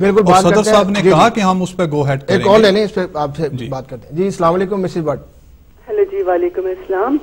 بالکل اور صدر صاحب نے کہا کہ ہم اس پہ گو ہیڈ کریں گے. ایک کال لے لیں, اس پہ آپ سے بات کرتے ہیں. جی السلام علیکم مسز بٹ. ہیلو جی وعلیکم السلام.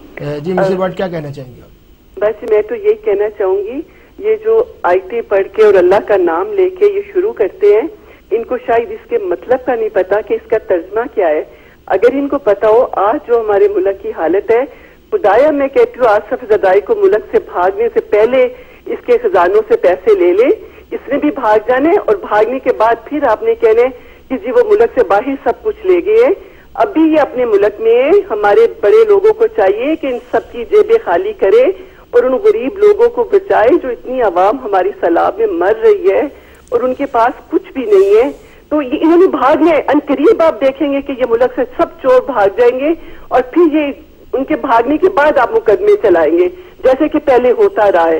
جی مسز بٹ کیا کہنا چاہیں گے آپ؟ بس میں تو یہی کہنا چاہوں گی, یہ جو آیتیں پڑھ کے اور اللہ کا نام لے کے یہ شروع کرتے ہیں, ان کو شاید اس کے مطلب کا نہیں پتا کہ اس کا ترجمہ کیا ہے. اگر ان کو پتا ہو آج جو ہمارے ملک کی حالت ہے, خدایا میں کہتی ہوں آصف زدائی کو ملک سے بھاگنے سے پہلے اس کے خزانوں سے پیسے لے لے, اس نے بھی بھاگ جانے اور بھاگنے کے بعد پھر آپ نے کہنے کہ جی وہ ملک سے باہر سب کچھ لے گئے. اب بھی یہ اپنے ملک میں ہمارے بڑے لوگوں کو چاہیے کہ ان سب کی جیبیں خالی کرے اور ان غریب لوگوں کو بچائے جو اتنی عوام ہماری سیلاب میں مر رہی ہے اور ان کے پاس کچھ بھی نہیں ہے. تو یہ انہوں نے بھاگنے ان قریب آپ دیکھیں گے کہ یہ ملک سے سب چور بھاگ جائیں گے اور پھر یہ ان کے بھاگنے کے بعد آپ مقدمے چلائیں گے جیسے کہ پہلے ہوتا رہا ہے.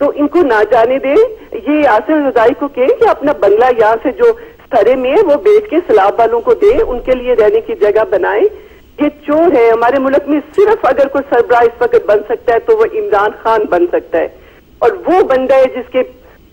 تو ان کو نہ جانے دیں. یہ آصف زدائی کو کہیں کہ اپنا بنگلہ یہاں سے جو سرے میں ہے وہ بیچ کے سیلاب والوں کو دے, ان کے لیے رہنے کی جگہ بنائیں. یہ چور ہے ہمارے ملک میں, صرف اگر کوئی سربراہ اس وقت بن سکتا ہے تو وہ عمران خان بن سکتا ہے, اور وہ بندہ ہے جس کے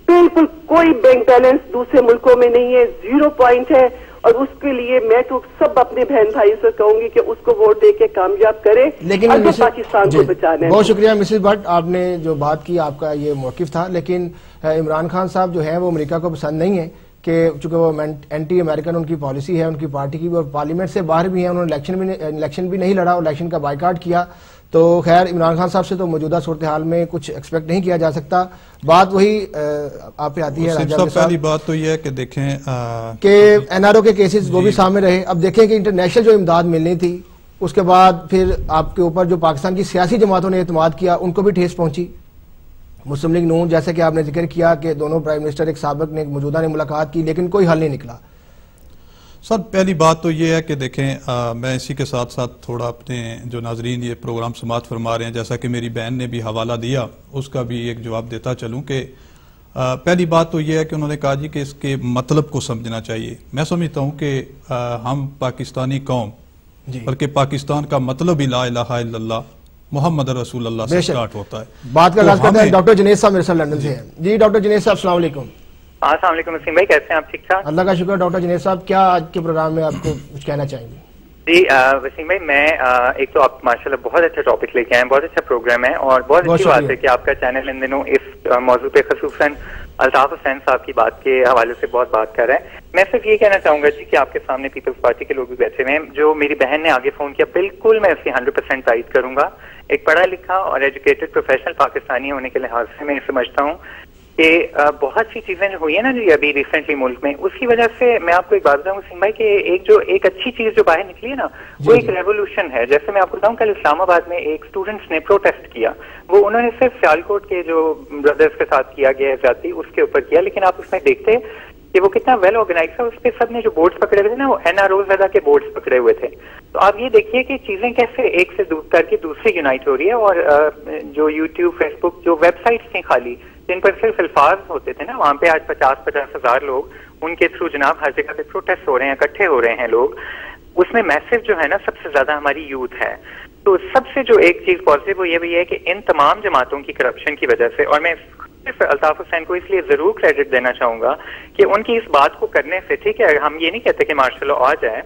بالکل کوئی بینک بیلنس دوسرے ملکوں میں نہیں ہے, 0 پوائنٹ ہے. اور اس کے لیے میں تو سب اپنے بہن بھائی سے کہوں گی کہ اس کو ووٹ دے کے کامیاب کرے, لیکن پاکستان کو بچانا ہے. بہت شکریہ مسز بٹ, آپ نے جو بات کی آپ کا یہ موقف تھا. لیکن عمران خان صاحب جو ہے وہ امریکہ کو پسند نہیں ہے کہ چونکہ وہ اینٹی امریکن ان کی پالیسی ہے ان کی پارٹی کی, اور پارلیمنٹ سے باہر بھی ہیں, انہوں نے الیکشن بھی نہیں لڑا, الیکشن کا بائیکاٹ کیا. تو خیر عمران خان صاحب سے تو موجودہ صورتحال میں کچھ ایکسپیکٹ نہیں کیا جا سکتا. بات وہی آپ پہ آتی ہے پہلی بات تو یہ ہے کہ دیکھیں کہ این آر او کے کیسز وہ بھی سامنے رہے. اب دیکھیں کہ انٹرنیشنل جو امداد ملنی تھی اس کے بعد پھر آپ کے اوپر جو پاکستان کی سیاسی جماعتوں نے اعتماد کیا ان کو بھی ٹھیس پہنچی. مسلم لیگ نون جیسے کہ آپ نے ذکر کیا کہ دونوں پرائم منسٹر ایک سابق نے ایک موجودہ نے ملاقات کی لیکن کوئی حل نہیں نکلا. سر پہلی بات تو یہ ہے کہ دیکھیں میں اسی کے ساتھ ساتھ تھوڑا اپنے جو ناظرین یہ پروگرام سماعت فرما رہے ہیں جیسا کہ میری بہن نے بھی حوالہ دیا اس کا بھی ایک جواب دیتا چلوں کہ پہلی بات تو یہ ہے کہ انہوں نے کہا جی کہ اس کے مطلب کو سمجھنا چاہیے. میں سمجھتا ہوں کہ ہم پاکستانی قوم بلکہ پاکستان کا مطلب لا الہ الا اللہ محمد رسول اللہ سے سٹارٹ ہوتا ہے. بات کا آغاز کرتے ہیں ڈاکٹر جنید صاحب میرے ساتھ لندن سے ہیں. جی ڈاکٹر جنید صاحب السلام علیکم. السلام علیکم وسیم بھائی, کیسے ہیں آپ؟ ٹھیک ٹھاک اللہ کا شکر. ڈاکٹر جنید صاحب کیا آج کے پروگرام میں آپ کو کچھ کہنا چاہیں گے؟ جی وسیم بھائی, میں ایک تو آپ ماشاءاللہ بہت اچھا ٹاپک لے کے آئے ہیں, بہت اچھا پروگرام ہے اور بہت اچھی بات ہے کہ آپ کا چینل ان دنوں اس موضوع پہ خصوصاً الطاف حسین صاحب کی بات کے حوالے سے بہت بات کر رہے ہیں. میں صرف یہ کہنا چاہوں گا جی کہ آپ کے سامنے پیپلز پارٹی کے لوگ بھی بیٹھے ہوئے ہیں. جو میری بہن نے آگے فون کیا بالکل میں اس کی 100% تائید کروں گا. ایک پڑھا لکھا اور ایجوکیٹڈ پروفیشنل پاکستانی ہونے کے لحاظ سے میں سمجھتا ہوں کہ بہت سی چیزیں جو ہوئی ہیں نا جی ابھی ریسنٹلی ملک میں, اس کی وجہ سے میں آپ کو ایک بات بتاؤں سنگھ بھائی کہ ایک اچھی چیز جو باہر نکلی ہے نا وہ ایک ریولوشن ہے. جیسے میں آپ کو بتاؤں کل اسلام آباد میں ایک اسٹوڈنٹس نے پروٹیسٹ کیا, وہ انہوں نے صرف سیالکوٹ کے جو بردرز کے ساتھ کیا گیا زیادتی اس کے اوپر کیا, لیکن آپ اس میں دیکھتے کہ وہ کتنا ویل آرگنائز تھا. اس پہ سب نے جو بورڈز پکڑے ہوئے تھے نا وہ این آر او زیادہ کے بورڈز پکڑے ہوئے تھے. تو آپ یہ دیکھیے کہ چیزیں کیسے ایک سے دور کر کے دوسری یونائٹ ہو رہی ہے. اور جو یوٹیوب فیس بک جو ویب سائٹس تھیں خالی جن پر صرف الفاظ ہوتے تھے نا, وہاں پہ آج 50 ہزار لوگ ان کے تھرو جناب ہر جگہ پہ پروٹیسٹ ہو رہے ہیں, اکٹھے ہو رہے ہیں لوگ. اس میں میسج جو ہے نا سب سے زیادہ ہماری یوتھ ہے. تو سب سے جو ایک چیز پازیٹیو وہ یہ بھی ہے کہ ان تمام جماعتوں کی کرپشن کی وجہ سے, اور میں صرف الطاف حسین کو اس لیے ضرور کریڈٹ دینا چاہوں گا کہ ان کی اس بات کو کرنے سے, ٹھیک ہے ہم یہ نہیں کہتے کہ مارشل لا آ جائے,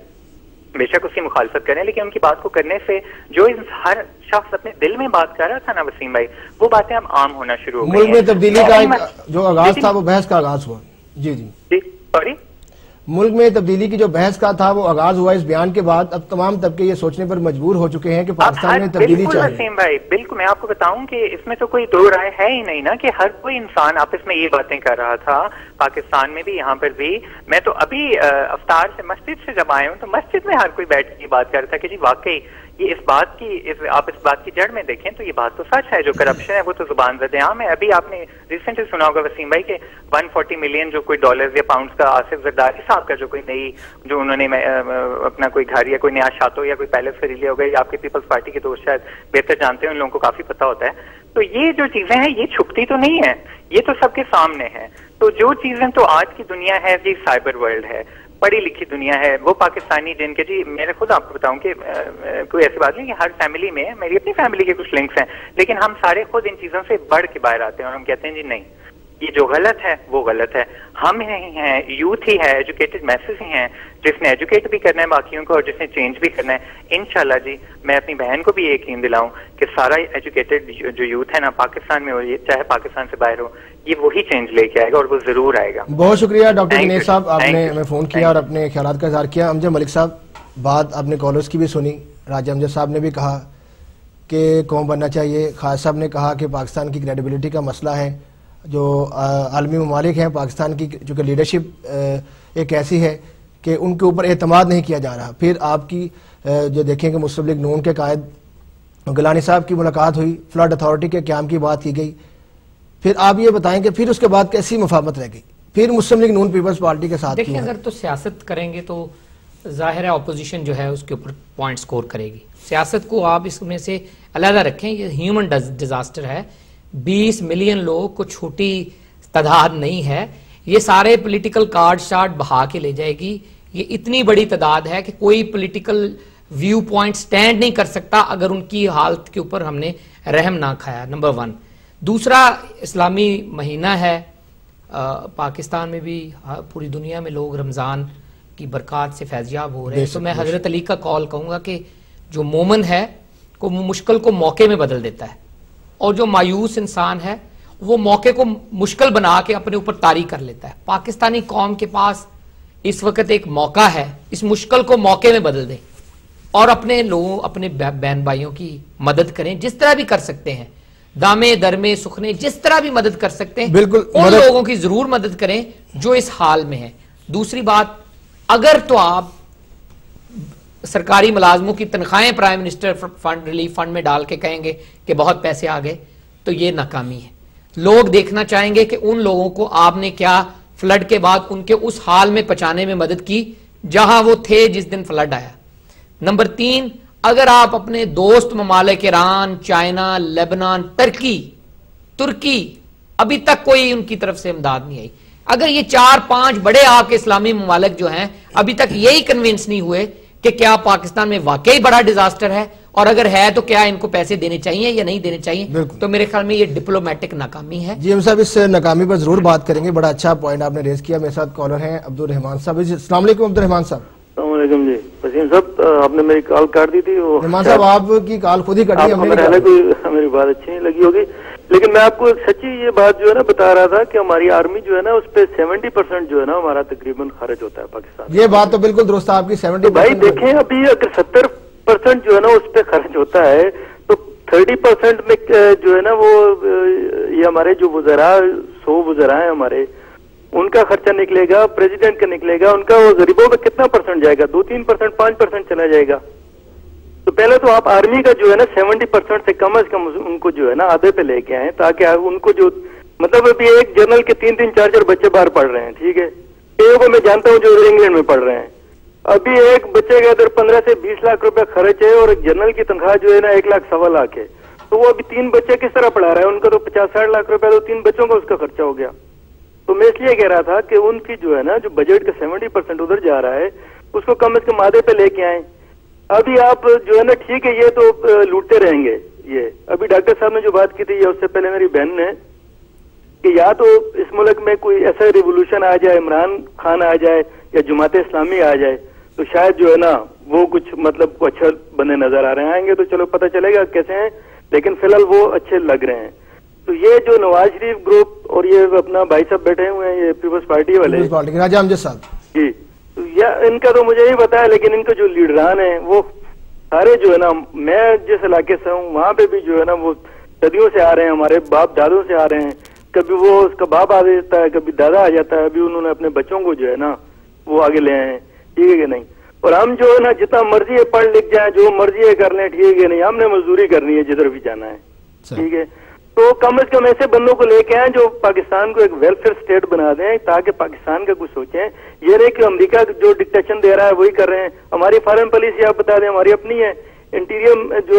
بے شک اس کی مخالفت کریں, لیکن ان کی بات کو کرنے سے جو ہر شخص اپنے دل میں بات کر رہا تھا نا وسیم بھائی, وہ باتیں اب عام ہونا شروع ہو گئی. ملک میں تبدیلی کا جو آغاز تھا وہ بحث کا آغاز ہوا. جی جی جی سوری, ملک میں تبدیلی کی جو بحث کا تھا وہ آغاز ہوا اس بیان کے بعد. اب تمام طبقے یہ سوچنے پر مجبور ہو چکے ہیں کہ پاکستان میں تبدیلی چاہیے. بالکل وسیم بھائی, بالکل میں آپ کو بتاؤں کہ اس میں تو کوئی دو رائے ہے ہی نہیں نا, کہ ہر کوئی انسان آپس میں یہ باتیں کر رہا تھا پاکستان میں بھی, یہاں پر بھی. میں تو ابھی افطار سے مسجد سے جب آئے ہوں تو مسجد میں ہر کوئی بیٹھ کے بات کر رہا تھا کہ جی واقعی یہ اس بات کی آپ اس بات کی جڑ میں دیکھیں تو یہ بات تو سچ ہے. جو کرپشن ہے وہ تو زبان زد عام ہے. ابھی آپ نے ریسنٹلی سنا ہوگا وسیم بھائی کہ 140 ملین جو کوئی ڈالرز یا پاؤنڈز کا آصف زرداری صاحب کا جو کوئی نئی جو انہوں نے اپنا کوئی گھر یا کوئی نیا شاتو یا کوئی پیلس خرید لیا ہوگا, آپ کے پیپلز پارٹی کے دوست شاید بہتر جانتے ہیں, ان لوگوں کو کافی پتہ ہوتا ہے. تو یہ جو چیزیں ہیں یہ چھپتی تو نہیں ہے, یہ تو سب کے سامنے ہے. تو جو چیزیں تو آج کی دنیا ہے جی سائبر ورلڈ ہے, پڑھی لکھی دنیا ہے, وہ پاکستانی جن کے جی میں خود آپ کو بتاؤں کہ کوئی ایسی بات نہیں کہ ہر فیملی میں, میری اپنی فیملی کے کچھ لنکس ہیں, لیکن ہم سارے خود ان چیزوں سے بڑھ کے باہر آتے ہیں اور ہم کہتے ہیں جی نہیں یہ جو غلط ہے وہ غلط ہے. ہم ہی ہیں, یوتھ ہی ہے, ایجوکیٹڈ میسز ہی ہیں جس نے ایجوکیٹ بھی کرنا ہے باقیوں کو اور جس نے چینج بھی کرنا ہے. انشاءاللہ جی میں اپنی بہن کو بھی یہ یقین دلاؤں کہ سارا ایجوکیٹڈ جو یوتھ ہے نا پاکستان میں ہو, چاہے پاکستان سے باہر ہو, یہ وہی چینج لے کے آئے گا اور وہ ضرور آئے گا. بہت شکریہ ڈاکٹر دنیش صاحب, آپ نے ہمیں فون کیا اور اپنے خیالات کا اظہار کیا. امجد ملک صاحب, بات آپ نے کالرز کی بھی سنی, راجہ امجد صاحب نے بھی کہا کہ قوم بننا چاہیے, خالد صاحب نے کہا کہ پاکستان کی کریڈیبلٹی کا مسئلہ ہے, جو عالمی ممالک ہیں پاکستان کی چونکہ لیڈرشپ ایک ایسی ہے کہ ان کے اوپر اعتماد نہیں کیا جا رہا. پھر آپ کی جو دیکھیں کہ مسلم لیگ نون کے قائد گیلانی صاحب کی ملاقات ہوئی, فلڈ اتھارٹی کے قیام کی بات کی گئی. پھر آپ یہ بتائیں کہ پھر اس کے بعد کیسی مفاہمت رہ گئی, پھر مسلم لیگ نون پیپلز پارٹی کے ساتھ دیکھیں اگر تو سیاست کریں گے تو ظاہر ہے اپوزیشن جو ہے اس کے اوپر پوائنٹ سکور کرے گی. سیاست کو آپ اس میں سے علیحدہ رکھیں, یہ ہیومن ڈیزاسٹر ہے, 20 ملین لوگ کو چھوٹی تعداد نہیں ہے, یہ سارے پولیٹیکل کارڈ شارٹ بہا کے لے جائے گی. یہ اتنی بڑی تعداد ہے کہ کوئی پولیٹیکل ویو پوائنٹ سٹینڈ نہیں کر سکتا اگر ان کی حالت کے اوپر ہم نے رحم نہ کھایا, نمبر 1. دوسرا, اسلامی مہینہ ہے, پاکستان میں بھی پوری دنیا میں لوگ رمضان کی برکات سے فیضیاب ہو رہے ہیں. تو میں حضرت علی کا قول کہوں گا کہ جو مومن ہے کو مشکل کو موقع میں بدل دیتا ہے, اور جو مایوس انسان ہے وہ موقع کو مشکل بنا کے اپنے اوپر طاری کر لیتا ہے. پاکستانی قوم کے پاس اس وقت ایک موقع ہے, اس مشکل کو موقع میں بدل دیں اور اپنے لوگوں, اپنے بہن بھائیوں کی مدد کریں جس طرح بھی کر سکتے ہیں, دامے درمے سکھنے جس طرح بھی مدد کر سکتے ہیں, بالکل ان لوگوں کی ضرور مدد کریں جو اس حال میں ہیں. دوسری بات, اگر تو آپ سرکاری ملازموں کی تنخواہیں prime minister fund relief fund میں ڈال کے کہیں گے کہ بہت پیسے آ گئے, تو یہ ناکامی ہے. لوگ دیکھنا چاہیں گے کہ ان لوگوں کو آپ نے کیا فلڈ کے بعد ان کے اس حال میں پہنچانے میں مدد کی جہاں وہ تھے جس دن فلڈ آیا. نمبر 3, اگر آپ اپنے دوست ممالک ایران, چائنا, لیبنان, ترکی, ابھی تک کوئی ان کی طرف سے امداد نہیں آئی. اگر یہ 4-5 بڑے آپ کے اسلامی ممالک جو ہیں ابھی تک یہی کنونس نہیں ہوئے کہ کیا پاکستان میں واقعی بڑا ڈیزاسٹر ہے, اور اگر ہے تو کیا ان کو پیسے دینے چاہیے یا نہیں دینے چاہیے, تو میرے خیال میں یہ ڈپلومیٹک ناکامی ہے. جی ہم صاحب اس ناکامی پر ضرور بات کریں گے, بڑا اچھا پوائنٹ آپ نے ریز کیا. میرے ساتھ کالر ہیں عبدالرحمان صاحب. السلام علیکم عبدالرحمان صاحب. السلام علیکم. جی وسیم صاحب, آپ نے میری کال کاٹ دی تھی. رحمان صاحب آپ کی کال خود ہی کٹی, میری بات اچھی نہیں لگی ہوگی, لیکن میں آپ کو ایک سچی یہ بات جو ہے نا بتا رہا تھا کہ ہماری آرمی جو ہے نا اس پہ 70% جو ہے نا ہمارا تقریباً خرچ ہوتا ہے پاکستان. یہ بات تو بالکل درست ہے آپ کی. 70% بھائی دیکھیں, ابھی اگر 70% جو ہے نا اس پہ خرچ ہوتا ہے تو 30% میں جو ہے نا وہ یہ ہمارے جو وزراء 100 وزراء ہیں ہمارے, ان کا خرچہ نکلے گا, پریزیڈنٹ کا نکلے گا, ان کا وہ غریبوں پہ کتنا پرسنٹ جائے گا؟ 2-3%, 5% چلا جائے گا. تو پہلے تو آپ آرمی کا جو ہے نا 70% سے کم از کم ان کو جو ہے نا آدھے پہ لے کے آئیں, تاکہ ان کو جو مطلب ابھی ایک جنرل کے 3-3, 4-4 بچے باہر پڑھ رہے ہیں, ٹھیک ہے, ایک کو میں جانتا ہوں جو انگلینڈ میں پڑھ رہے ہیں. ابھی ایک بچے کا ادھر 15 سے 20 لاکھ روپے خرچ ہے, اور ایک جنرل کی تنخواہ جو ہے نا 1,00,000 لاکھ ہے. تو وہ ابھی 3 بچے کس طرح پڑھا رہا ہے؟ ان کا تو 50-60 لاکھ روپے تو 3 بچوں کا اس کا خرچہ ہو گیا. تو میں اس لیے کہہ رہا تھا کہ ان کی جو ہے نا جو بجٹ کا 70% ادھر جا رہا ہے اس کو کم از کم آدھے پہ لے کے آئیں. ابھی آپ جو ہے نا ٹھیک ہے یہ تو لوٹتے رہیں گے. یہ ابھی ڈاکٹر صاحب نے جو بات کی تھی, یا اس سے پہلے میری بہن نے, کہ یا تو اس ملک میں کوئی ایسا ریولوشن آ جائے, عمران خان آ جائے یا جماعت اسلامی آ جائے, تو شاید جو ہے نا وہ کچھ مطلب کو اچھا بنے نظر آ رہے ہیں. آئیں گے تو چلو پتہ چلے گا کیسے ہیں, لیکن فی الحال وہ اچھے لگ رہے ہیں. تو یہ جو نواز شریف گروپ اور یہ اپنا بھائی صاحب بیٹھے ہوئے ہیں, یہ پیپلز پارٹی والے, راجہ امجد صاحب, جی, یا ان کا تو مجھے نہیں پتا ہے, لیکن ان کے جو لیڈران ہیں وہ سارے جو ہے نا, میں جس علاقے سے ہوں وہاں پہ بھی جو ہے نا وہ صدیوں سے آ رہے ہیں, ہمارے باپ دادوں سے آ رہے ہیں. کبھی وہ اس کا باپ آ جاتا ہے, کبھی دادا آ جاتا ہے. ابھی انہوں نے اپنے بچوں کو جو ہے نا وہ آگے لے آئے ہیں, ٹھیک ہے کہ نہیں. اور ہم جو ہے نا جتنا مرضی ہے پڑھ لکھ جائیں, جو مرضی ہے کر لیں, ٹھیک ہے کہ نہیں. ہم نے مزدوری کرنی ہے جدھر بھی جانا ہے, ٹھیک ہے. تو کم از کم ایسے بندوں کو لے کے آئیں جو پاکستان کو ایک ویلفیئر اسٹیٹ بنا دیں, تاکہ پاکستان کا کچھ سوچیں. یہ نہیں کہ امریکہ جو ڈکٹیشن دے رہا ہے وہی کر رہے ہیں. ہماری فارن پالیسی آپ بتا دیں ہماری اپنی ہے, انٹیریم جو